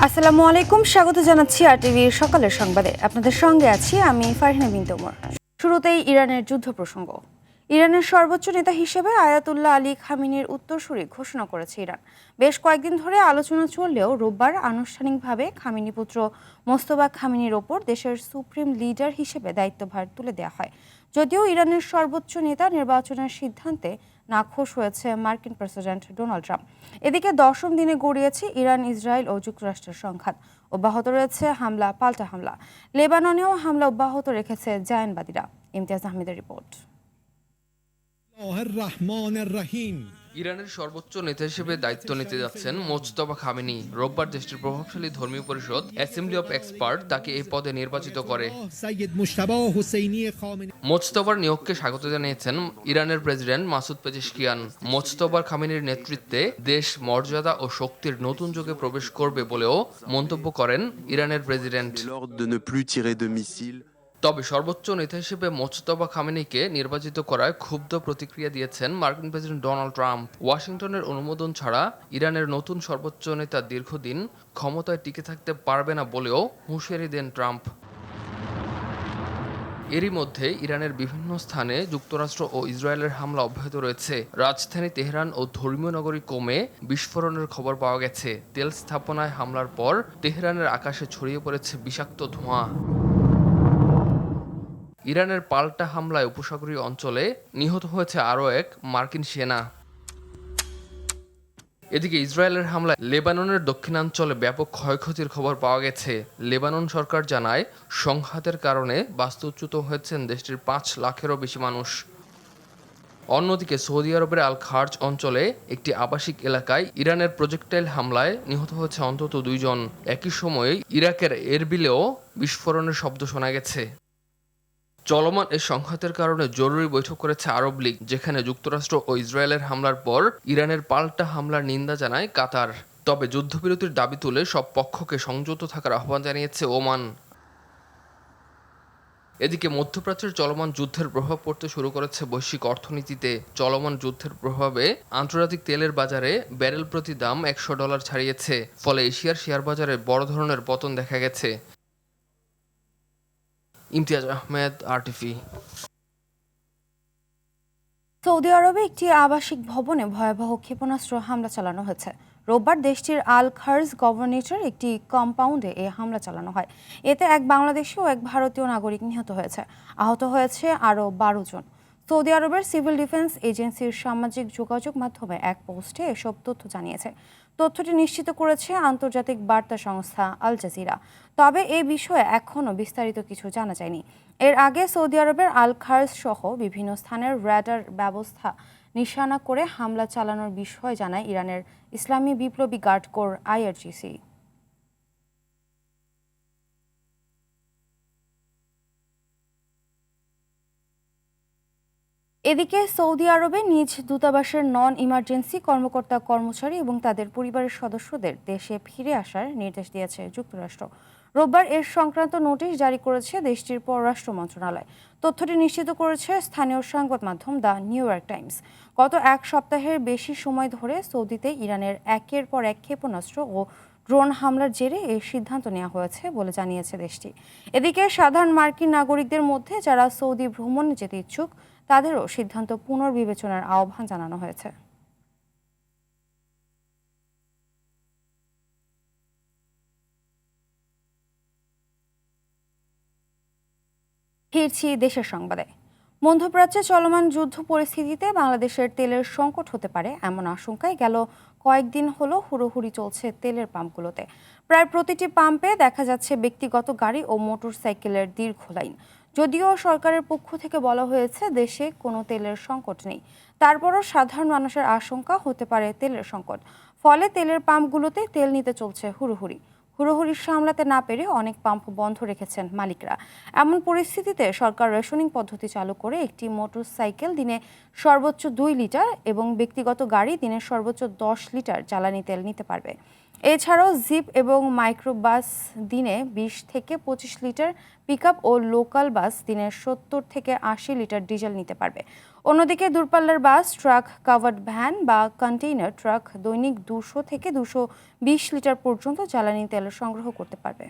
আসসালামু আলাইকুম, স্বাগত জানাচ্ছি আরটিভির সকালের সংবাদে। আপনাদের সঙ্গে আছি আমি ফারহিনা বিনতে ওমর। শুরুতেই ইরানের যুদ্ধ প্রসঙ্গ। ইরানের সর্বোচ্চ নেতা হিসেবে আয়াতুল্লাহ আলী খামেনির উত্তরসূরি ঘোষণা করেছে ইরান। বেশ কয়েকদিন ধরে আলোচনা চললেও রোববার আনুষ্ঠানিকভাবে খামেনি পুত্র মোস্তফা খামেনির ওপর দেশের সুপ্রিম লিডার হিসেবে দায়িত্বভার তুলে দেওয়া হয়। যদিও ইরানের সর্বোচ্চ নেতা নির্বাচনের সিদ্ধান্তে নাখোশ হয়েছে মার্কিন প্রেসিডেন্ট ডোনাল্ড ট্রাম্প। এদিকে দশম দিনে গড়িয়েছে ইরান, ইসরায়েল ও যুক্তরাষ্ট্রের সংঘাত। অব্যাহত রয়েছে হামলা পাল্টা হামলা। লেবাননেও হামলা অব্যাহত রেখেছে জায়নবাদীরা। ইমতিয়াজ আহমেদের রিপোর্ট। ইরানের সর্বোচ্চ নেতা হিসেবে দায়িত্ব নিতে যাচ্ছেন মোজতবা খামেনি। রোববার দেশটির প্রভাবশালী ধর্মীয় পরিষদ অ্যাসেম্বলি অব এক্সপার্ট তাকে এই পদে নির্বাচিত করে। মোজতবার নিয়োগকে স্বাগত জানিয়েছেন ইরানের প্রেসিডেন্ট মাসুদ পেজেশকিয়ান। মোজতবা খামেনির নেতৃত্বে দেশ মর্যাদা ও শক্তির নতুন যুগে প্রবেশ করবে বলেও মন্তব্য করেন ইরানের প্রেসিডেন্ট। তবে সর্বোচ্চ নেতা হিসেবে মোজতবা খামেনিকে নির্বাচিত করায় ক্ষুব্ধ প্রতিক্রিয়া দিয়েছেন মার্কিন প্রেসিডেন্ট ডোনাল্ড ট্রাম্প। ওয়াশিংটনের অনুমোদন ছাড়া ইরানের নতুন সর্বোচ্চ নেতা দীর্ঘদিন ক্ষমতায় টিকে থাকতে পারবে না বলেও হুঁশিয়ারি দেন ট্রাম্প। এরই মধ্যে ইরানের বিভিন্ন স্থানে যুক্তরাষ্ট্র ও ইসরায়েলের হামলা অব্যাহত রয়েছে। রাজধানী তেহরান ও ধর্মীয় নগরী কোমে বিস্ফোরণের খবর পাওয়া গেছে। তেল স্থাপনায় হামলার পর তেহরানের আকাশে ছড়িয়ে পড়েছে বিষাক্ত ধোঁয়া। ইরানের পাল্টা হামলায় উপসাগরীয় অঞ্চলে নিহত হয়েছে আরও এক মার্কিন সেনা। এদিকে ইসরায়েলের হামলায় লেবাননের দক্ষিণাঞ্চলে ব্যাপক ক্ষয়ক্ষতির খবর পাওয়া গেছে। লেবানন সরকার জানায় সংঘাতের কারণে বাস্তুচ্যুত হয়েছেন দেশটির 5 লাখেরও বেশি মানুষ। অন্যদিকে সৌদি আরবের আল খার্জ অঞ্চলে একটি আবাসিক এলাকায় ইরানের প্রজেক্টাইল হামলায় নিহত হয়েছে অন্তত 2 জন। একই সময়ে ইরাকের এরবিলেও বিস্ফোরণের শব্দ শোনা গেছে। চলমান এই সংঘাতের কারণে জরুরি বৈঠক করেছে আরব লীগ, যেখানে যুক্তরাষ্ট্র ও ইসরায়েলের হামলার পর ইরানের পাল্টা হামলার নিন্দা জানায় কাতার। তবে যুদ্ধবিরতির দাবি তুলে সব পক্ষকে সংযত থাকার আহ্বান জানিয়েছে ওমান। এদিকে মধ্যপ্রাচ্যের চলমান যুদ্ধের প্রভাব পড়তে শুরু করেছে বৈশ্বিক অর্থনীতিতে। চলমান যুদ্ধের প্রভাবে আন্তর্জাতিক তেলের বাজারে ব্যারেল প্রতি দাম $100 ছাড়িয়েছে। ফলে এশিয়ার শেয়ার বাজারে বড় ধরনের পতন দেখা গেছে। ইমতিয়াজ আহমেদ, আরটিভি। সৌদি আরবে একটি আবাসিক ভবনে ভয়াবহ ক্ষেপণাস্ত্র হামলা চালানো হয়েছে। রোববার দেশটির আল খার্জ গভর্নরেটের একটি কম্পাউন্ডে এই হামলা চালানো হয়। এতে এক বাংলাদেশি ও এক ভারতীয় নাগরিক নিহত হয়েছে। আহত হয়েছে আরও 12 জন। সৌদি আরবের সিভিল ডিফেন্স এজেন্সির সামাজিক যোগাযোগ মাধ্যমে এক পোস্টে এসব তথ্য জানিয়েছে। তথ্যটি নিশ্চিত করেছে আন্তর্জাতিক বার্তা সংস্থা আল জাজিরা। তবে এই বিষয়ে এখনও বিস্তারিত কিছু জানা যায়নি। এর আগে সৌদি আরবের আল খার্জ সহ বিভিন্ন স্থানের র্যাডার ব্যবস্থা নিশানা করে হামলা চালানোর বিষয় জানায় ইরানের ইসলামী বিপ্লবী গার্ড কোর আইআরজিসি। এদিকে সৌদি আরবে নিজ দূতাবাসের নন ইমার্জেন্সি কর্মকর্তা কর্মচারী এবং তাদের পরিবারের সদস্যদের দেশে ফিরে আসার নির্দেশ দিয়েছে যুক্তরাষ্ট্র। রোববার এর সংক্রান্ত নোটিশ জারি করেছে দেশটির পররাষ্ট্র মন্ত্রণালয়। তথ্যটি নিশ্চিত করেছে স্থানীয় সংবাদ মাধ্যম দ্য নিউ ইয়র্ক টাইমস। গত এক সপ্তাহের বেশি সময় ধরে সৌদিতে ইরানের একের পর এক ক্ষেপণাস্ত্র ও ড্রোন হামলার জেরে এই সিদ্ধান্ত নেওয়া হয়েছে বলে জানিয়েছে দেশটি। এদিকে সাধারণ মার্কিন নাগরিকদের মধ্যে যারা সৌদি ভ্রমণে যেতে ইচ্ছুক তাদেরও সিদ্ধান্ত পুনর্বিবেচনার আহ্বান জানানো হয়েছে। ফিরছি দেশের সংবাদে। মধ্যপ্রাচ্যে চলমান যুদ্ধ পরিস্থিতিতে বাংলাদেশের তেলের সংকট হতে পারে এমন আশঙ্কায় গেল কয়েকদিন হলো হুড়োহুড়ি চলছে তেলের পাম্পগুলোতে। প্রায় প্রতিটি পাম্পে দেখা যাচ্ছে ব্যক্তিগত গাড়ি ও মোটর সাইকেলের দীর্ঘ লাইন। যদিও সরকারের পক্ষ থেকে বলা হয়েছে দেশে কোনো তেলের সংকট নেই, তারপরও সাধারণ মানুষের আশঙ্কা হতে পারে তেলের সংকট। ফলে তেলের পাম্পগুলোতে তেল নিতে চলছে হুড়োহুড়ি। হুড়োহুড়ি সামলাতে না পেরে অনেক পাম্প বন্ধ রেখেছেন মালিকরা। এমন পরিস্থিতিতে সরকার রেশনিং পদ্ধতি চালু করে একটি মোটর সাইকেল দিনে সর্বোচ্চ 2 লিটার এবং ব্যক্তিগত গাড়ি দিনে সর্বোচ্চ 10 লিটার জ্বালানি তেল নিতে পারবে। এছাড়াও জিপ এবং মাইক্রোবাস দিনে 20 থেকে 25 লিটার, পিকআপ ও লোকাল বাস দিনে 70 থেকে 80 লিটার ডিজেল নিতে পারবে। অন্যদিকে দূরপাল্লার বাস, ট্রাক, কাভার্ড ভ্যান বা কন্টেইনার ট্রাক দৈনিক 200 থেকে 220 লিটার পর্যন্ত জ্বালানি তেল সংগ্রহ করতে পারবে।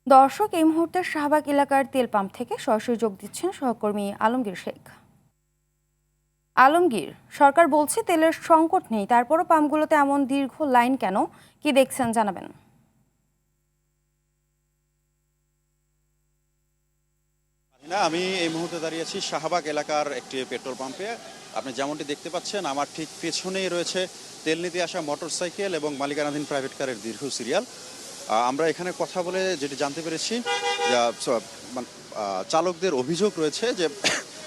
দর্শক, এই মুহূর্তে শাহবাগ এলাকার তেল পাম্প থেকে সরাসরি যোগ দিচ্ছেন সহকর্মী আলমগীর শেখ। আলমগীর, সরকার বলছে তেলের সংকট নেই, তারপরও পাম্পগুলোতে এমন দীর্ঘ লাইন কেন, কি দেখছেন জানাবেন। আমি এই মুহূর্তে দাঁড়িয়ে আছি শাহবাগ এলাকার একটি পেট্রোল পাম্পে। আপনি যেমনটি দেখতে পাচ্ছেন, আমার ঠিক পেছনেই রয়েছে তেল নিতে আসা মোটরসাইকেল এবং মালিকানাধীন প্রাইভেট কারের দীর্ঘ সিরিয়াল। আমরা এখানে কথা বলে যেটি জানতে পেরেছি, চালকদের অভিযোগ রয়েছে যে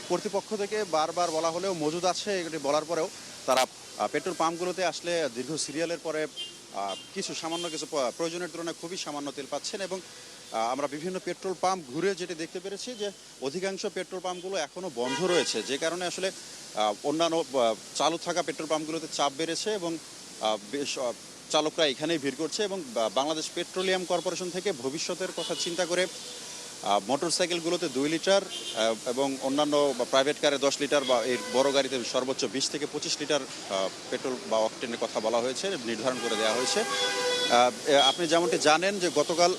কর্তৃপক্ষ থেকে বারবার বলা হলেও মজুদ আছে, এটি বলার পরেও তারা পেট্রোল পাম্পগুলোতে আসলে দীর্ঘ সিরিয়ালের পরে কিছু প্রয়োজনের তুলনায় খুবই সামান্য তেল পাচ্ছেন। এবং আমরা বিভিন্ন পেট্রোল পাম্প ঘুরে যেটি দেখতে পেরেছি যে অধিকাংশ পেট্রোল পাম্পগুলো এখনও বন্ধ রয়েছে, যে কারণে আসলে অন্যান্য চালু থাকা পেট্রোল পাম্পগুলোতে চাপ বেড়েছে এবং বেশ চালকরা এখানেই ভিড় করছে। এবং বাংলাদেশ পেট্রোলিয়াম কর্পোরেশন থেকে ভবিষ্যতের কথা চিন্তা করে মোটরসাইকেলগুলোতে 2 লিটার এবং অন্যান্য প্রাইভেট কারে 10 লিটার বা এর বড় গাড়িতে সর্বোচ্চ 20 থেকে 25 লিটার পেট্রোল বা অকটেনের কথা বলা হয়েছে, নির্ধারণ করে দেওয়া হয়েছে। আপনি যেমনটি জানেন যে গতকাল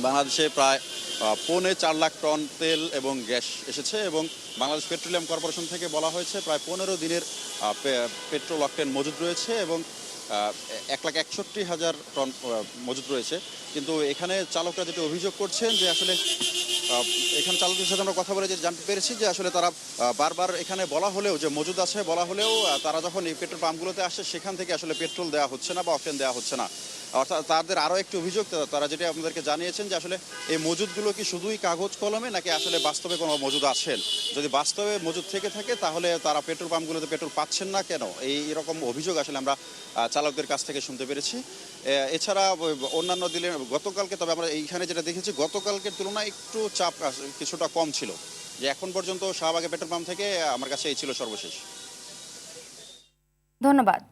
বাংলাদেশে প্রায় 4.5 লাখ টন তেল এবং গ্যাস এসেছে এবং বাংলাদেশ পেট্রোলিয়াম কর্পোরেশন থেকে বলা হয়েছে প্রায় 15 দিনের পেট্রোল অকটেন মজুদ রয়েছে এবং 1,61,000 টন মজুদ রয়েছে। কিন্তু এখানে চালকরা যেটা অভিযোগ করছেন যে আসলে এখানে চালকদের সাথে আমরা কথা বলে যে জানতে পেরেছি যে আসলে তারা বারবার এখানে বলা হলেও যে মজুদ আছে বলা হলেও তারা যখন এই পেট্রোল পাম্পগুলোতে আসে সেখান থেকে আসলে পেট্রোল দেওয়া হচ্ছে না বা অকটেন দেওয়া হচ্ছে না। অর্থাৎ তাদের আরও একটি অভিযোগ, তারা যেটা আপনাদেরকে জানিয়েছেন যে আসলে এই মজুদগুলো কি শুধুই কাগজ কলমে নাকি আসলে বাস্তবে কোনো মজুদ আছেন। যদি বাস্তবে মজুদ থেকে থাকে তাহলে তারা পেট্রোল পাম্পগুলোতে পেট্রোল পাচ্ছেন না কেন, এইরকম অভিযোগ আসলে আমরা চালকদের কাছ থেকে শুনতে পেরেছি। এছাড়া অন্যান্য দিনে গতকালকে, তবে আমরা এইখানে যেটা দেখেছি গতকালকের তুলনায় একটু চাপ কিছুটা কম ছিল, যে এখন পর্যন্ত শাহবাগে পেট্রোল পাম্প থেকে আমার কাছে এই ছিল সর্বশেষ। ধন্যবাদ।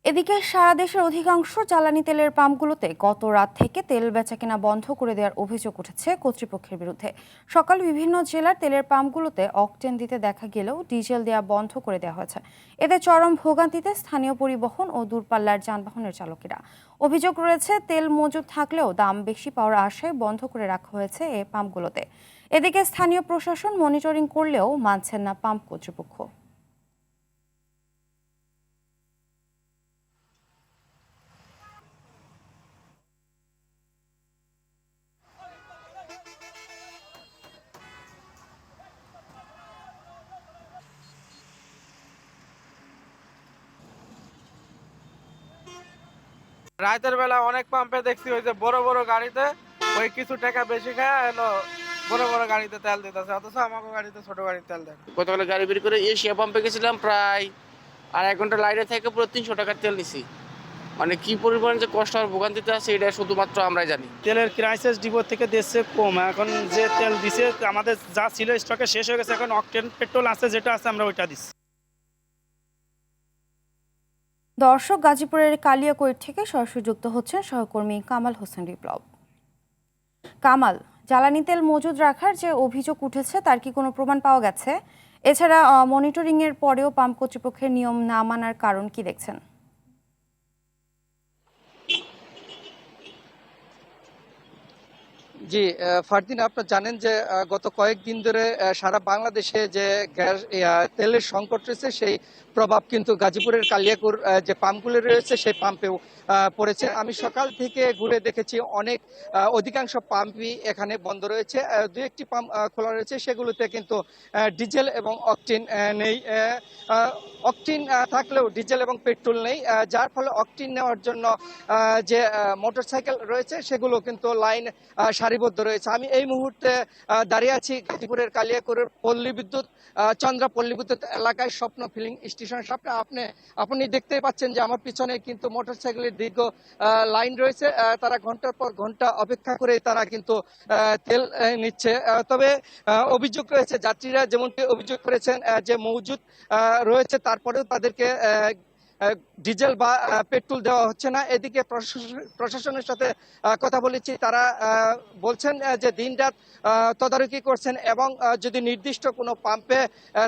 এদিকে সারা দেশের অধিকাংশ জ্বালানি তেলের পাম্পগুলোতে গত রাত থেকে তেল বেচাকেনা বন্ধ করে দেওয়ার অভিযোগ উঠেছে কর্তৃপক্ষের বিরুদ্ধে। সকাল বিভিন্ন জেলার তেলের পাম্পগুলোতে অকটেন দিতে দেখা গেলেও ডিজেল দেওয়া বন্ধ করে দেওয়া হয়েছে। এতে চরম ভোগান্তিতে স্থানীয় পরিবহন ও দূরপাল্লার যানবাহনের চালকেরা। অভিযোগ রয়েছে, তেল মজুদ থাকলেও দাম বেশি পাওয়ার আশায় বন্ধ করে রাখা হয়েছে এই পাম্পগুলোতে। এদিকে স্থানীয় প্রশাসন মনিটরিং করলেও মানছেন না পাম্প কর্তৃপক্ষ। রাতের বেলা অনেক পাম্পে দেখছি ওই যে বড় বড় গাড়িতে ওই কিছু টাকা বেশি খায় হলো বড় বড় গাড়িতে তেল দিতেছে, অথচ আমাকে গাড়িতে ছোট গাড়ির তেল দেয়। গতকালে গাড়ি বের করে এশিয়া পাম্পে গেছিলাম, প্রায় আর 1 ঘন্টা লাইনে থেকে পুরো 300 টাকার তেল নিছি। মানে কি পরিমাণ যে কষ্ট আর ভোগান্তিতে আছে এটা শুধুমাত্র আমরাই জানি। তেলের ক্রাইসিস ডিপো থেকে দেশে কম, এখন যে তেল দিছে আমাদের যা ছিল স্টকে শেষ হয়ে গেছে, এখন অকটেন পেট্রোল আছে যেটা আছে আমরা ওইটা দিচ্ছি। দর্শক, গাজীপুরের কালিয়াকৈর থেকে সরাসরি যুক্ত হচ্ছেন সহকর্মী কামাল হোসেন বিপ্লব। কামাল, জ্বালানি তেল মজুদ রাখার যে অভিযোগ উঠেছে তার কি কোনো প্রমাণ পাওয়া গেছে? এছাড়া মনিটরিং এর পরেও পাম্প কর্তৃপক্ষের নিয়ম না মানার কারণ কি দেখছেন? জি ফারদিন, আপনারা জানেন যে গত কয়েকদিন ধরে সারা বাংলাদেশে যে গ্যাস তেলের সংকট রয়েছে সেই প্রভাব কিন্তু গাজীপুরের কালিয়াকুর যে পাম্পগুলো রয়েছে সেই পাম্পেও পড়েছে। আমি সকাল থেকে ঘুরে দেখেছি অনেক অধিকাংশ পাম্পই এখানে বন্ধ রয়েছে। দু একটি পাম্প খোলা রয়েছে, সেগুলোতে কিন্তু ডিজেল এবং অকটেন নেই। অকটেন থাকলেও ডিজেল এবং পেট্রোল নেই, যার ফলে অকটেন নেওয়ার জন্য যে মোটরসাইকেল রয়েছে সেগুলো কিন্তু লাইন সারিবদ্ধ রয়েছে। আমি এই মুহূর্তে দাঁড়িয়ে আছি গাজীপুরের কালিয়াকুরের পল্লী বিদ্যুৎ চন্দ্রা পল্লী বিদ্যুৎ এলাকায় স্বপ্ন ফিলিং স্টেশন সামনে। আপনি দেখতেই পাচ্ছেন যে আমার পিছনে কিন্তু মোটরসাইকেলের দীর্ঘ লাইন রয়েছে। তারা ঘন্টার পর ঘন্টা অপেক্ষা করে তারা কিন্তু তেল নিচ্ছে। তবে অভিযোগ রয়েছে, যাত্রীরা যেমনটি অভিযোগ করেছেন যে মজুদ রয়েছে, তারপরেও তাদেরকে ডিজেল বা পেট্রোল দেওয়া হচ্ছে না। এদিকে প্রশাসনের সাথে কথা বলেছি, তারা বলছেন যে দিনরাত তদারকি করছেন এবং যদি নির্দিষ্ট কোনো পাম্পে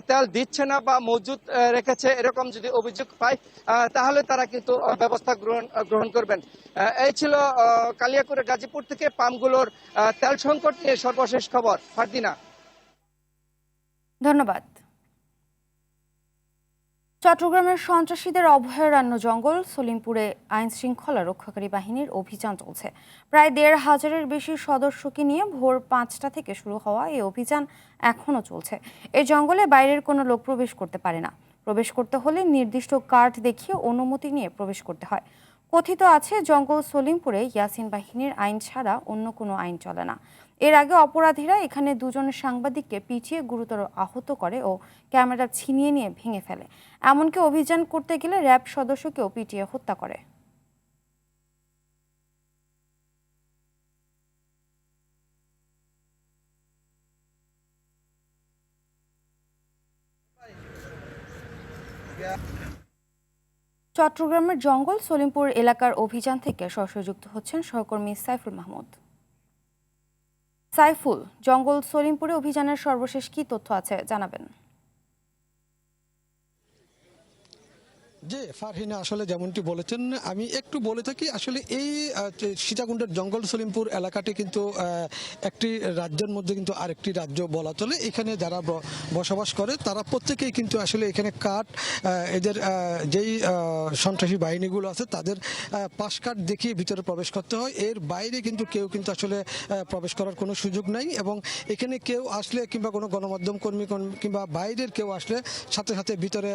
তেল দিচ্ছে না বা মজুদ রেখেছে এরকম যদি অভিযোগ পায় তাহলে তারা কিন্তু ব্যবস্থা গ্রহণ করবেন। এই ছিল কালিয়াকুরের গাজীপুর থেকে পাম্পগুলোর তেল সংকট নিয়ে সর্বশেষ খবর। ফারদিনা। ধন্যবাদ। চট্টগ্রামের সন্ত্রাসীদের অভয়ারণ্য জঙ্গল সলিমপুরে আইন শৃঙ্খলা রক্ষাকারী বাহিনীর অভিযান চলছে। প্রায় ১৫০০-এর বেশি সদস্যকে নিয়ে ভোর ৫টা থেকে শুরু হওয়া এই অভিযান এখনও চলছে। এই জঙ্গলে বাইরের কোনো লোক প্রবেশ করতে পারে না। প্রবেশ করতে হলে নির্দিষ্ট কার্ড দেখিয়ে অনুমতি নিয়ে প্রবেশ করতে হয়। কথিত আছে জঙ্গল সলিমপুরে ইয়াসিন বাহিনীর আইন ছাড়া অন্য কোনো আইন চলে না। এর আগে অপরাধীরা এখানে দুজন সাংবাদিককে পিটিয়ে গুরুতর আহত করে ও ক্যামেরা ছিনিয়ে নিয়ে ভেঙে ফেলে। এমনকি অভিযান করতে গেলে র্যাব সদস্যকেও পিটিয়ে হত্যা করে। চট্টগ্রামের জঙ্গল সলিমপুর এলাকার অভিযান থেকে সরাসরি যুক্ত হচ্ছেন সহকর্মী সাইফুল মাহমুদ। সাইফুল, জঙ্গল সলিমপুরে অভিযানের সর্বশেষ কি তথ্য আছে জানাবেন? জি ফারহিনা, আসলে যেমনটি বলেছেন আমি একটু বলে থাকি, আসলে এই সীতাকুণ্ডের জঙ্গল সলিমপুর এলাকাটি কিন্তু একটি রাজ্যের মধ্যে কিন্তু আরেকটি রাজ্য বলা চলে। এখানে যারা বসবাস করে তারা প্রত্যেকেই কিন্তু আসলে এখানে কার্ড, এদের যেই সন্ত্রাসী বাহিনীগুলো আছে তাদের পাস কার্ড দেখিয়ে ভিতরে প্রবেশ করতে হয়। এর বাইরে কিন্তু কেউ কিন্তু আসলে প্রবেশ করার কোনো সুযোগ নাই এবং এখানে কেউ আসলে কিংবা কোনো গণমাধ্যম কর্মী কিংবা বাইরের কেউ আসলে সাথে সাথে ভিতরে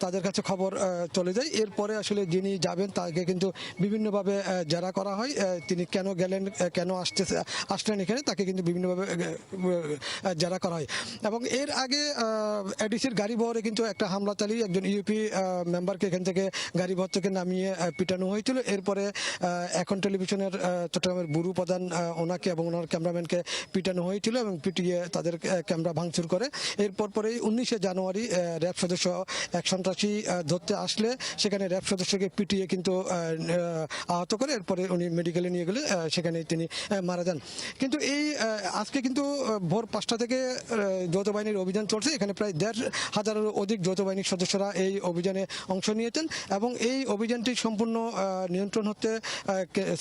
তাদের কাছে খবর চলে যায়। এরপরে আসলে যিনি যাবেন তাকে কিন্তু বিভিন্নভাবে জেরা করা হয়। তিনি কেন গেলেন, কেন আসলেন এখানে, তাকে কিন্তু বিভিন্নভাবে জেরা করা হয়। এবং এর আগে এডিসির গাড়ি বহরে কিন্তু একটা হামলা চালিয়ে একজন ইউপি মেম্বারকে এখান থেকে গাড়ি বহর থেকে নামিয়ে পিটানো হয়েছিল। এরপরে এখন টেলিভিশনের চট্টগ্রামের বুরু প্রধান ওনাকে এবং ওনার ক্যামেরাম্যানকে পিটানো হয়েছিল এবং পিটিয়ে তাদের ক্যামেরা ভাঙচুর করে। এরপর পরেই 19শে জানুয়ারি র্যাব সদস্য এক সন্ত্রাসী ধরতে আসলে সেখানে র্যাব সদস্যকে পিটিয়ে কিন্তু আহত করে। এরপরে উনি মেডিকেলে নিয়ে গেলে সেখানে তিনি মারা যান। কিন্তু এই আজকে কিন্তু ভোর 5টা থেকে যৌথ বাহিনীর অভিযান চলছে। এখানে প্রায় ১৫০০-এরও অধিক যৌথ বাহিনীর সদস্যরা এই অভিযানে অংশ নিয়েছেন এবং এই অভিযানটি সম্পূর্ণ নিয়ন্ত্রণ হচ্ছে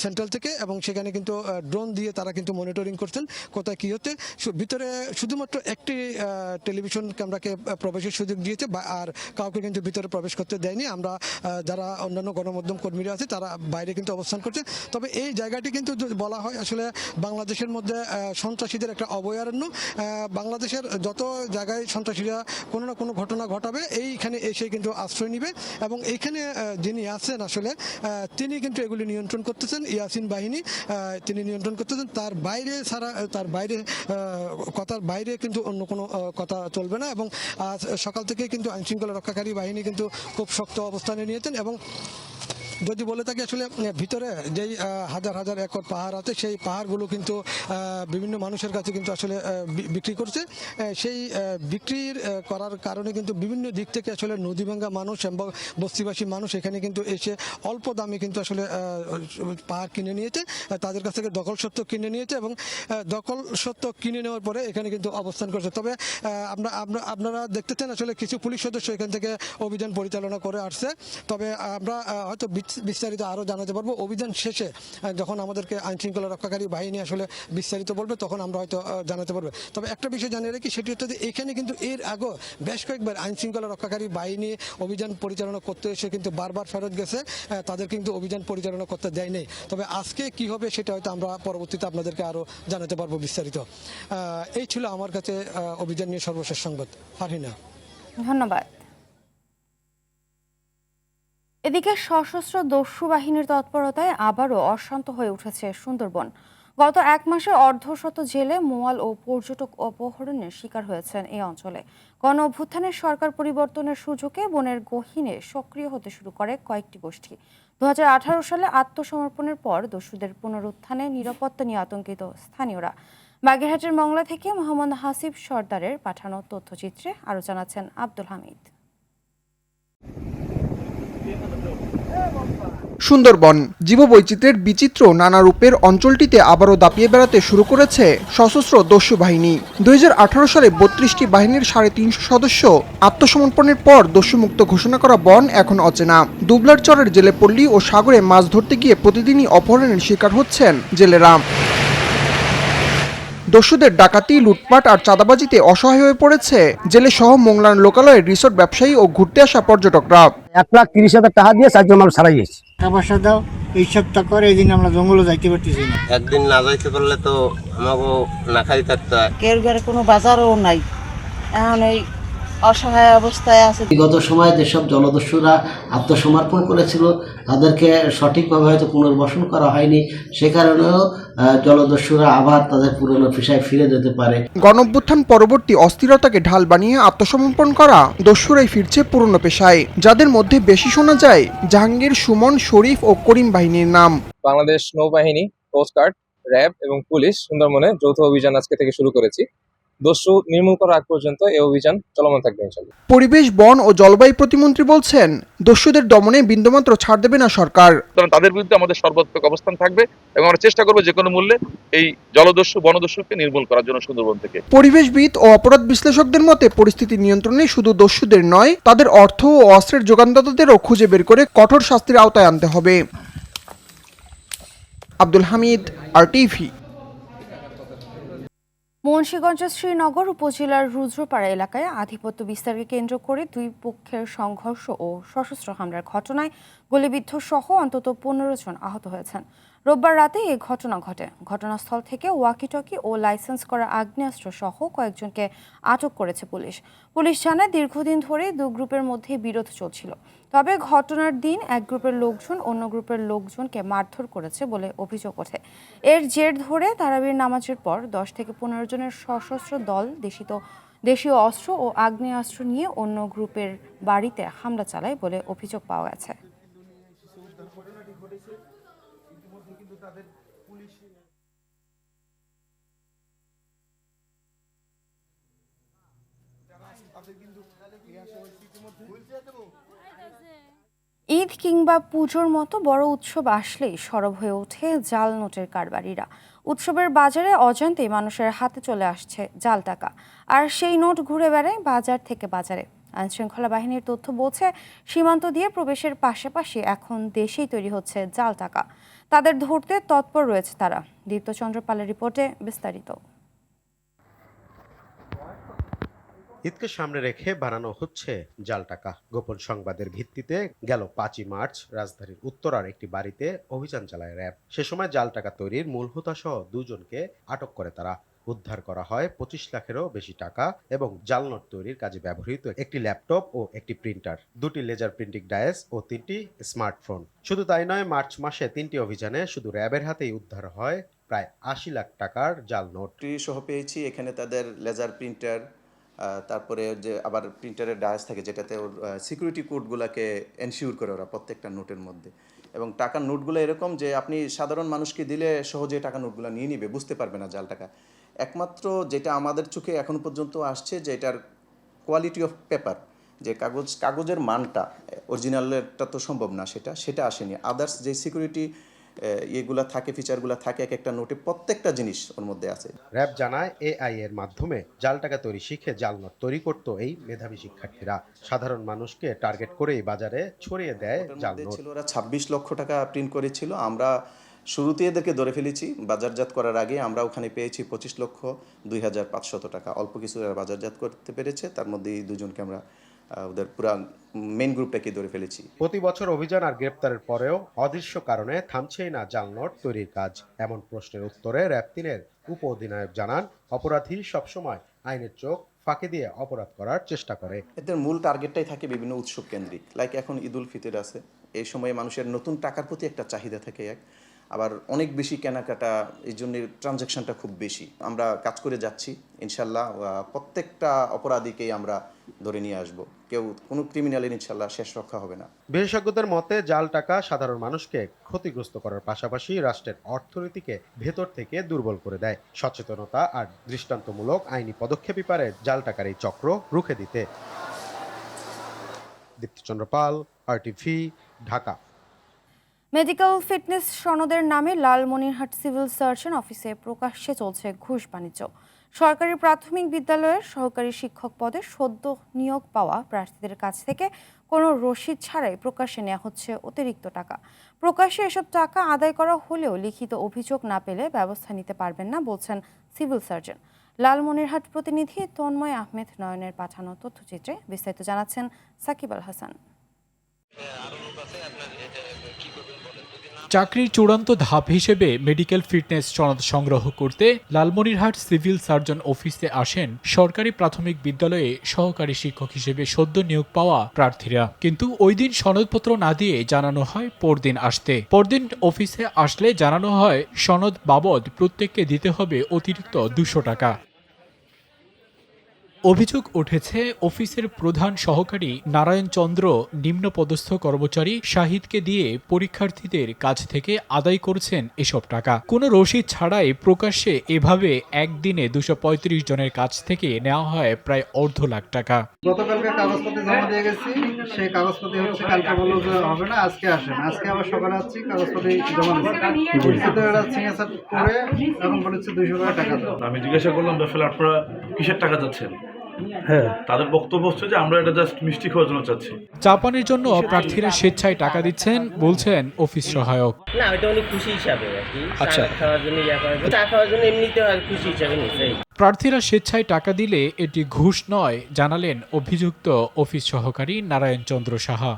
সেন্ট্রাল থেকে এবং সেখানে কিন্তু ড্রোন দিয়ে তারা কিন্তু মনিটরিং করছেন কোথায় কী হচ্ছে। ভিতরে শুধুমাত্র একটি টেলিভিশন ক্যামেরাকে প্রবেশের সুযোগ দিয়েছে আর কাউকে কিন্তু ভিতরে প্রবেশ করতে দেয়নি। আমরা যারা অন্যান্য গণমাধ্যম কর্মীরা আছে তারা বাইরে কিন্তু অবস্থান করছে। তবে এই জায়গাটি কিন্তু বলা হয় আসলে বাংলাদেশের মধ্যে সন্ত্রাসীদের একটা অভয়ারণ্য। বাংলাদেশের যত জায়গায় সন্ত্রাসীরা কোনো না কোনো ঘটনা ঘটাবে এইখানে এসে কিন্তু আশ্রয় নিবে এবং এইখানে যিনি আছেন আসলে তিনি কিন্তু এগুলি নিয়ন্ত্রণ করতেছেন। ইয়াসিন বাহিনী তিনি নিয়ন্ত্রণ করতেছেন। তার বাইরে ছাড়া তার বাইরে কথার বাইরে কিন্তু অন্য কোনো কথা চলবে না এবং আজ সকাল থেকে কিন্তু আইনশৃঙ্খলা রক্ষাকারী বাহিনী কিন্তু খুব শক্ত অবস্থানে নিয়েছেন এবং যদি বলে থাকি আসলে ভিতরে যেই হাজার হাজার একর পাহাড় আছে সেই পাহাড়গুলো কিন্তু বিভিন্ন মানুষের কাছে কিন্তু আসলে বিক্রি করছে। সেই বিক্রির করার কারণে কিন্তু বিভিন্ন দিক থেকে আসলে নদীভাঙ্গা মানুষ এবং বস্তিবাসী মানুষ এখানে কিন্তু এসে অল্প দামে কিন্তু আসলে পাহাড় কিনে নিয়েছে, তাদের কাছ থেকে দখল সত্ত্ব কিনে নিয়েছে এবং দখল সত্ত্ব কিনে নেওয়ার পরে এখানে কিন্তু অবস্থান করছে। তবে আপনারা দেখতেছেন আসলে কিছু পুলিশ সদস্য এখান থেকে অভিযান পরিচালনা করে আসছে। তবে আমরা হয়তো বিস্তারিত আরও জানাতে পারবো অভিযান শেষে। যখন আমাদেরকে আইন শৃঙ্খলা রক্ষাকারী বাহিনী আসলে বিস্তারিত বলবে তখন আমরা হয়তো জানাতে পারবো। তবে একটা বিষয় জানিয়ে রাখি, সেটি হচ্ছে যে এখানে কিন্তু এর আগেও বেশ কয়েকবার আইন শৃঙ্খলা রক্ষাকারী বাহিনী অভিযান পরিচালনা করতে এসে কিন্তু বারবার ফেরত গেছে, তাদের কিন্তু অভিযান পরিচালনা করতে দেয় নেই। তবে আজকে কি হবে সেটা হয়তো আমরা পরবর্তীতে আপনাদেরকে আরও জানাতে পারবো বিস্তারিত। এই ছিল আমার কাছে অভিযান নিয়ে সর্বশেষ সংবাদ। ফারহিনা, ধন্যবাদ। এদিকে সশস্ত্র দস্যু বাহিনীর তৎপরতায় আবারও অশান্ত হয়ে উঠেছে সুন্দরবন। গত এক মাসে অর্ধশত জেলে মোয়াল ও পর্যটক অপহরণের শিকার হয়েছেন এই অঞ্চলে। গণ অভ্যুত্থানের সরকার পরিবর্তনের সুযোগে বনের গহীনে সক্রিয় হতে শুরু করে কয়েকটি গোষ্ঠী। 2018 সালে আত্মসমর্পণের পর দস্যুদের পুনরুত্থানে নিরাপত্তা নিয়ে আতঙ্কিত স্থানীয়রা। বাগেরহাটের মংলা থেকে মোহাম্মদ হাসিব সর্দারের পাঠানো তথ্যচিত্রে আরও জানাচ্ছেন আব্দুল হামিদ। সুন্দরবন জীববৈচিত্র্যের বিচিত্র নানা রূপের অঞ্চলটিতে আবারও দাপিয়ে বেড়াতে শুরু করেছে সশস্ত্র দস্যু বাহিনী। 2018 সালে 32টি বাহিনীর 350 সদস্য আত্মসমর্পণের পর দস্যুমুক্ত ঘোষণা করা বন এখন অচেনা। দুবলারচরের জেলেপল্লী ও সাগরে মাছ ধরতে গিয়ে প্রতিদিনই অপহরণের শিকার হচ্ছেন জেলেরা। দস্যুদের ডাকাতি, লুটপাট আর চাঁদাবাজিতে অসহায় হয়ে পড়েছে জেলে সহ মোংলার লোকালয়ের রিসোর্ট ব্যবসায়ী ও ঘুরতে আসা পর্যটকরা। 1,30,000 টাকা দিয়ে 4জন মানুষ ছাড়াই গেছে। টাকা পয়সা দাও, এইসব তা করে এই দিন আমরা জঙ্গলে যাইতে পারতেছি না। একদিন না যাইতে পারলে তো আমাকে না খাই থাকতে হয়। কেউ ঘরে কোনো বাজারও নাই, এখন এই অসহায় অবস্থায় আছে। বিগত সময়ে যেসব জলদস্যুরা আত্মসমর্পণ করেছিল তাদেরকে সঠিকভাবে হয়তো পুনর্বাসন করা হয়নি, সে কারণেও জলদস্যুরা আবার তাদের পুরনো পেশায় ফিরে যেতে পারে। গণঅভ্যুত্থান পরবর্তী অস্থিরতাকে ঢাল বানিয়ে আত্মসমর্পণ করা দস্যুরাই ফিরছে পুরনো পেশায়, যাদের মধ্যে বেশি শোনা যায় জাহাঙ্গীর, সুমন, শরীফ ও করিম বাহিনীর নাম। বাংলাদেশ নৌবাহিনী, কোস্টগার্ড, র্যাব এবং পুলিশ সুন্দরবনে যৌথ অভিযান আজকে থেকে শুরু করেছি। দস্যু নির্মূল করার আগ পর্যন্ত এই অভিযান চলমান থাকবে ইনশাআল্লাহ। পরিবেশ, বন ও জলবায়ু প্রতিমন্ত্রী বলছেন, দস্যুদের দমনে বিন্দুমাত্র ছাড় দেবে না সরকার। তাদের বিরুদ্ধে আমাদের সর্বাত্মক অবস্থান থাকবে এবং আমরা চেষ্টা করবো যে কোনো মূল্যে এই জলদস্যু বনদস্যুকে নির্মূল করার জন্য সুন্দরবন থেকে। পরিবেশবিদ ও অপরাধ বিশ্লেষকদের মতে পরিস্থিতি নিয়ন্ত্রণে শুধু দস্যুদের নয়, তাদের অর্থ ও অস্ত্রের যোগানদাতাদেরও খুঁজে বের করে কঠোর শাস্তির আওতায় আনতে হবে। আব্দুল হামিদ, RTV। মুন্সিগঞ্জের শ্রীনগর উপজেলার রুদ্রপাড়া এলাকায় আধিপত্য বিস্তারকে কেন্দ্র করে দুই পক্ষের সংঘর্ষ ও সশস্ত্র হামলার ঘটনায় গুলিবিদ্ধ সহ অন্তত 15 জন আহত হয়েছেন। রোববার রাতে এই ঘটনা ঘটে। ঘটনাস্থল থেকে ওয়াকিটকি ও লাইসেন্স করা আগ্নেয়াস্ত্র সহ কয়েকজনকে আটক করেছে পুলিশ। পুলিশ জানায় দীর্ঘদিন ধরে দুই গ্রুপের মধ্যে বিরোধ চলছিল। তবে ঘটনার দিন এক গ্রুপের লোকজন অন্য গ্রুপের লোকজনকে মারধর করেছে বলে অভিযোগ ওঠে। এর জের ধরে তারাবির নামাজের পর 10 থেকে 15 জনের সশস্ত্র দল দেশীয় অস্ত্র ও আগ্নেয়াস্ত্র নিয়ে অন্য গ্রুপের বাড়িতে হামলা চালায় বলে অভিযোগ পাওয়া গেছে। ঈদ কিংবা পুজোর মতো বড় উৎসব আসলেই সরব হয়ে ওঠে জাল নোটের কারবারিরা। উৎসবের বাজারে অজান্তেই মানুষের হাতে চলে আসছে জাল টাকা, আর সেই নোট ঘুরে বেড়ায় বাজার থেকে বাজারে। আইনশৃঙ্খলা বাহিনীর তথ্য বলছে, সীমান্ত দিয়ে প্রবেশের পাশাপাশি এখন দেশেই তৈরি হচ্ছে জাল টাকা। তাদের ধরতে তৎপর রয়েছে তারা। দীপ্ত চন্দ্র পালের রিপোর্টে বিস্তারিত। ঈদকে সামনে রেখে বানানো হচ্ছে জাল টাকা। গোপন সংবাদের ভিত্তিতে গেল 5ই মার্চ রাজধানীর উত্তরার একটি বাড়িতে অভিযান চালায় র্যাব। সে সময় জাল টাকা তৈরির মূল হোতা সহ 2 জনকে আটক করে তারা। উদ্ধার করা হয় 25 লাখেরও বেশি টাকা এবং জাল নোট তৈরির কাজে ব্যবহৃত একটি ল্যাপটপ ও একটি প্রিন্টার, 2টি লেজার প্রিন্টিং ডায়েস ও 3টি স্মার্টফোন। শুধু তাই নয়, মার্চ মাসে 3টি অভিযানে শুধু র্যাবের হাতেই উদ্ধার হয় প্রায় 80 লাখ টাকার জাল নোট সহ পেয়েছি। এখানে তাদের লেজার প্রিন্টার, তারপরে যে আবার প্রিন্টারের ডায়াস থাকে যেটাতে ওর সিকিউরিটি কোডগুলোকে এনশিওর করে ওরা প্রত্যেকটা নোটের মধ্যে। এবং টাকার নোটগুলো এরকম যে আপনি সাধারণ মানুষকে দিলে সহজে টাকা নোটগুলো নিয়ে নিবে, বুঝতে পারবে না জাল টাকা। একমাত্র যেটা আমাদের চোখে এখন পর্যন্ত আসছে যে এটার কোয়ালিটি অফ পেপার, যে কাগজের মানটা, অরিজিনালেরটা তো সম্ভব না, সেটা আসেনি। আদার্স যে সিকিউরিটি ইয়েগুলা থাকে, ফিচারগুলা থাকে এক একটা নোটে, প্রত্যেকটা জিনিস ওর মধ্যে আছে। র্যাব জানায় AI এর মাধ্যমে জাল টাকা তৈরি শিখে জাল নোট তৈরি করত এই মেধাবী শিক্ষার্থীরা। সাধারণ মানুষকে টার্গেট করেই বাজারে ছড়িয়ে দেয় জাল নোট। ছিল ওরা 26 লক্ষ টাকা প্রিন্ট করেছিল। আমরা শুরুতে এদেরকে ধরে ফেলেছি, বাজারজাত করার আগে আমরা ওখানে পেয়েছি 25,02,500 টাকা। অল্প কিছু এরা বাজারজাত করতে পেরেছে, তার মধ্যে এই দুজনকে আমরা ওদের পুরো মেইন গ্রুপটাকে ধরে ফেলেছি। প্রতি বছর অভিযান আর গ্রেপ্তারের পরেও অদৃশ্য কারণে থামছেই না জাল নোট তৈরির কাজ। এমন প্রশ্নের উত্তরে র্যাব 3-এর উপ অধিনায়ক জানান, অপরাধী সবসময় আইনের চোখ ফাঁকি দিয়ে অপরাধ করার চেষ্টা করে। এদের মূল টার্গেটটাই থাকে বিভিন্ন উৎসব কেন্দ্রিক, লাইক এখন ঈদুল ফিতর আছে, এই সময়ে মানুষের নতুন টাকার প্রতি একটা চাহিদা থাকে, আবার অনেক বেশি কেনাকাটা, এই জন্য ট্রানজ্যাকশনটা খুব বেশি। আমরা কাজ করে যাচ্ছি, ইনশাল্লাহ প্রত্যেকটা অপরাধীকেই আমরা ধরে নিয়ে আসব। কোনো ক্রিমিনালের ইনশাল্লাহ শেষ রক্ষা হবে না। বিশেষজ্ঞদের মতে জাল টাকা সাধারণ মানুষকে ক্ষতিগ্রস্ত করার পাশাপাশি রাষ্ট্রের অর্থনীতিকে ভেতর থেকে দুর্বল করে দেয়। সচেতনতা আর দৃষ্টান্তমূলক আইনি পদক্ষেপই পারে জাল টাকার এই চক্র রুখে দিতে। দীপ্তিচন্দ্র পাল, RTV, ঢাকা। মেডিকেল ফিটনেস সনদের নামে লালমনিরহাট সিভিল সার্জন অফিসে প্রকাশ্যে চলছে ঘুষ বাণিজ্য। সরকারি প্রাথমিক বিদ্যালয়ের সহকারী শিক্ষক পদে সদ্য নিয়োগ পাওয়া প্রার্থীদের কাছ থেকে কোনো রসিদ ছাড়াই প্রকাশ্যে নেওয়া হচ্ছে অতিরিক্ত টাকা। প্রকাশ্যে এসব টাকা আদায় করা হলেও লিখিত অভিযোগ না পেলে ব্যবস্থা নিতে পারবেন না বলছেন সিভিল সার্জন। লালমনিরহাট প্রতিনিধি তন্ময় আহমেদ নয়নের পাঠানো তথ্যচিত্রে বিস্তারিত জানাচ্ছেন সাকিব আল হাসান। চাকরির চূড়ান্ত ধাপ হিসেবে মেডিকেল ফিটনেস সনদ সংগ্রহ করতে লালমনিরহাট সিভিল সার্জন অফিসে আসেন সরকারি প্রাথমিক বিদ্যালয়ে সহকারী শিক্ষক হিসেবে সদ্য নিয়োগ পাওয়া প্রার্থীরা। কিন্তু ওই দিন সনদপত্র না দিয়ে জানানো হয় পরদিন আসতে। পরদিন অফিসে আসলে জানানো হয় সনদ বাবদ প্রত্যেককে দিতে হবে অতিরিক্ত 200 টাকা। অভিযোগ উঠেছে অফিসের প্রধান সহকারী নারায়ণ চন্দ্র নিম্নপদস্থ কর্মচারী শাহিদকে দিয়ে পরীক্ষার্থীদের কাছ থেকে আদায় করছেন এসব টাকা। কোনো রসিদ ছাড়াই প্রকাশ্যে এভাবে একদিনে 235 জনের কাছ থেকে নেওয়া হয় প্রায় 2.5 লাখ টাকা। গতকালকে কাগজপত্র জমা দিয়ে গেছি, সেই কাগজপত্র হচ্ছে কালকে বললো যে হবে না, আজকে আসেন। আজকে আবার সকালে আসছি, কাগজপত্র জমা দিচ্ছি, সিগনেচার করে এখন বলেছে 200 টাকা দাও। আমি জিজ্ঞাসা করলাম আসলে আপনারা কিসের টাকা যাচ্ছেন? হ্যাঁ, তাদের বক্তব্য হচ্ছে যে আমরা এটা জাস্ট মিষ্টি খাওয়ার জন্য চাচ্ছি। চাপানের জন্য প্রার্থীরা স্বেচ্ছায় টাকা দিচ্ছেন বলছেন অফিস সহায়ক। না, এটা অনেক খুশি হিসাবে আর কি, আচ্ছা, খাওয়ার জন্য চা খাওয়ার জন্য এমনিতে আর খুশি হিসাবে নিচ্ছে। প্রার্থীরা স্বেচ্ছায় টাকা দিলে এটি ঘুষ নয় জানালেন অভিযুক্ত অফিস সহকারী নারায়ণ চন্দ্র সাহা।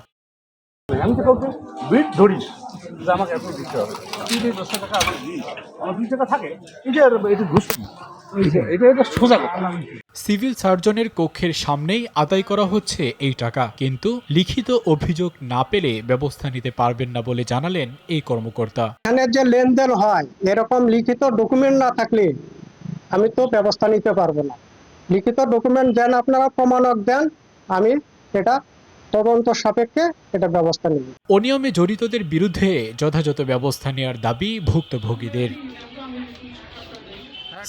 আমি তো কাউকে বিট ধরিস যে আমাকে এত দিতে হবে, 10 টাকা আমার 20 টাকা থাকে, এটা ঘুষ কি? এটা সোজা কথা। সিভিল সার্জনের কক্ষের সামনেই আদায় করা হচ্ছে এই টাকা, কিন্তু লিখিত অভিযোগ না পেলে ব্যবস্থা নিতে পারবেন না বলে জানালেন এই কর্মকর্তা। এখানে যে লেনদেন হয় এরকম লিখিত ডকুমেন্ট না থাকলে আমি তো ব্যবস্থা নিতে পারবো না। লিখিত ডকুমেন্ট দেন, আপনারা প্রমাণক দেন, আমি এটা তদন্ত সাপেক্ষে এটা ব্যবস্থা নিব। অনিয়মে জড়িতদের বিরুদ্ধে যথাযথ ব্যবস্থা নেওয়ার দাবি ভুক্তভোগীদের।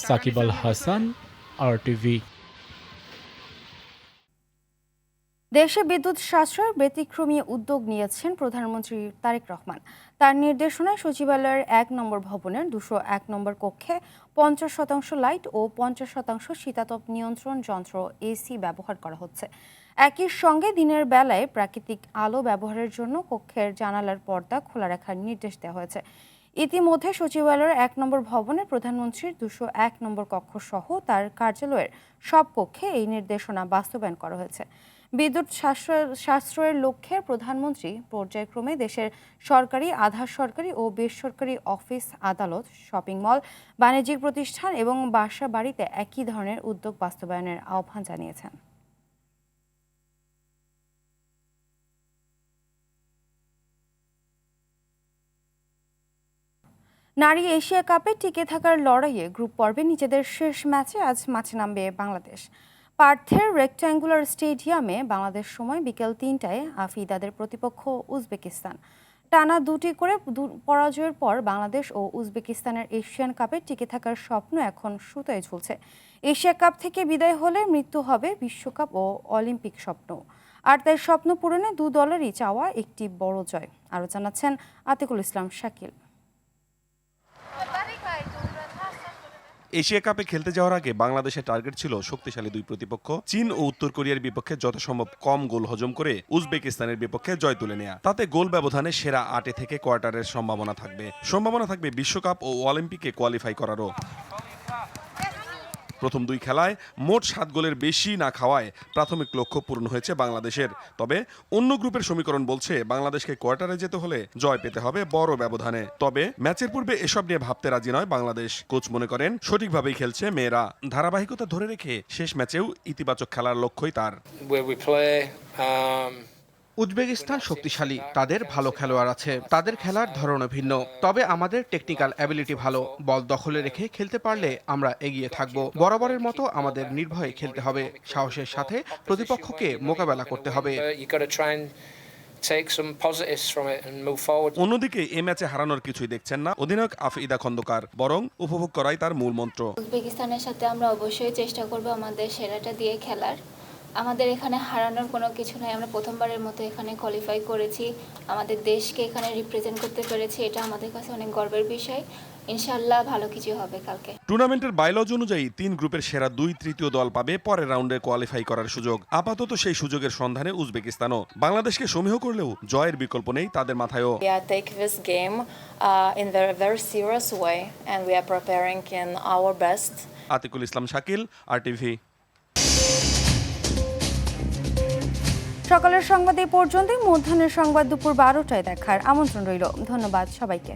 সাকিব আল হাসান, RTV। দেশে বিদ্যুৎ সাশ্রয়ের ব্যতিক্রমী উদ্যোগ নিয়েছেন প্রধানমন্ত্রী তারেক রহমান। তার নির্দেশনায় সচিবালয়ের 1 নম্বর ভবনের 201 নম্বর কক্ষে 50% লাইট ও 50% শীতাতপ নিয়ন্ত্রণ যন্ত্র AC ব্যবহার করা হচ্ছে। একই সঙ্গে দিনের বেলায় প্রাকৃতিক আলো ব্যবহারের জন্য কক্ষের জানালার পর্দা খোলা রাখার নির্দেশ দেওয়া হয়েছে। ইতিমধ্যে সচিবালয়ের 1 নম্বর ভবনে প্রধানমন্ত্রীর 201 নম্বর কক্ষ সহ তার কার্যালয়ের সব কক্ষে এই নির্দেশনা বাস্তবায়ন করা হয়েছে। বিদ্যুৎ সাশ্রয়ের লক্ষ্যে প্রধানমন্ত্রী পর্যায়ক্রমে দেশের সরকারি, আধা সরকারি ও বেসরকারি অফিস, আদালত, শপিং মল, বাণিজ্যিক প্রতিষ্ঠান এবং বাসা বাড়িতে একই ধরনের উদ্যোগ বাস্তবায়নের আহ্বান জানিয়েছেন। নারী এশিয়া কাপে টিকে থাকার লড়াইয়ে গ্রুপ পর্বে নিজেদের শেষ ম্যাচে আজ মাঠে নামবে বাংলাদেশ। পার্থের রেক্ট্যাঙ্গুলার স্টেডিয়ামে বাংলাদেশ সময় বিকেল 3টায় আফিদাদের প্রতিপক্ষ উজবেকিস্তান। টানা 2টি করে পরাজয়ের পর বাংলাদেশ ও উজবেকিস্তানের এশিয়ান কাপে টিকে থাকার স্বপ্ন এখন সুতোয় ঝুলছে। এশিয়া কাপ থেকে বিদায় হলে মৃত্যু হবে বিশ্বকাপ ও অলিম্পিক স্বপ্ন। আর তাই স্বপ্ন পূরণে 2 দলেরই চাওয়া একটি বড় জয়। আরও জানাচ্ছেন আতিকুল ইসলাম শাকিল। এশিয়া কাপে খেলতে যাওয়ার আগে বাংলাদেশের টার্গেট ছিল শক্তিশালী দুই প্রতিপক্ষ চীন ও উত্তর কোরিয়ার বিপক্ষে যথাসম্ভব কম গোল হজম করে উজবেকিস্তানের বিপক্ষে জয় তুলে নেয়া। তাতে গোল ব্যবধানে সেরা 8 থেকে কোয়ার্টারের সম্ভাবনা থাকবে বিশ্বকাপ ও অলিম্পিকে কোয়ালিফাই করারও। প্রথম দুই খেলায় মোট 7 গোলের বেশি না খাওয়ায় প্রাথমিক লক্ষ্য পূরণ হয়েছে বাংলাদেশের। তবে অন্য গ্রুপের সমীকরণ বলছে বাংলাদেশকে কোয়ার্টারে যেতে হলে জয় পেতে হবে বড় ব্যবধানে। তবে ম্যাচের পূর্বে এসব নিয়ে ভাবতে রাজি নয় বাংলাদেশ। কোচ মনে করেন সঠিকভাবেই খেলছে মেয়েরা। ধারাবাহিকতা ধরে রেখে শেষ ম্যাচেও ইতিবাচক খেলার লক্ষ্যই তার। উজবেকিস্তান শক্তিশালী, তাদের ভালো খেলোয়াড় আছে, তাদের খেলার ধরনও ভিন্ন। তবে আমাদের টেকনিক্যাল অ্যাবিলিটি ভালো। বল দখলে রেখে খেলতে পারলে আমরা এগিয়ে থাকব। বরাবরের মতো আমাদের নির্ভয়ে খেলতে হবে, সাহসের সাথে প্রতিপক্ষকে মোকাবেলা করতে হবে। অন্যদিকে এই ম্যাচে হারানোর কিছুই দেখছেন না অধিনায়ক আফিদা খন্দকার, বরং উপভোগ করাই তার মূল মন্ত্র। উজবেকিস্তানের সাথে আমরা অবশ্যই চেষ্টা করব আমাদের সেরাটা দিয়ে খেলার। আমাদের এখানে হারানোর কোনো কিছু নাই। আমরা প্রথমবারের মতো এখানে কোয়ালিফাই করেছি, আমাদের দেশকে এখানে রিপ্রেজেন্ট করতে পেরেছি, এটা আমাদের কাছে অনেক গর্বের বিষয়। ইনশাআল্লাহ ভালো কিছু হবে কালকে। টুর্নামেন্টের বাইলজ অনুযায়ী 3 গ্রুপের সেরা 2/3 দল পাবে পরের রাউন্ডে কোয়ালিফাই করার সুযোগ। আপাতত সেই সুযোগের সন্ধানে উজবেকিস্তানও। বাংলাদেশকে সমীহ করলেও জয়ের বিকল্প নেই তাদের মাথায়ও। take this game in a very serious way and we are preparing in our best. Atikul Islam Shakil, RTV। সকালের সংবাদ এই পর্যন্তই। মধ্যাহ্নের সংবাদ দুপুর 12টায় দেখার আমন্ত্রণ রইল। ধন্যবাদ সবাইকে।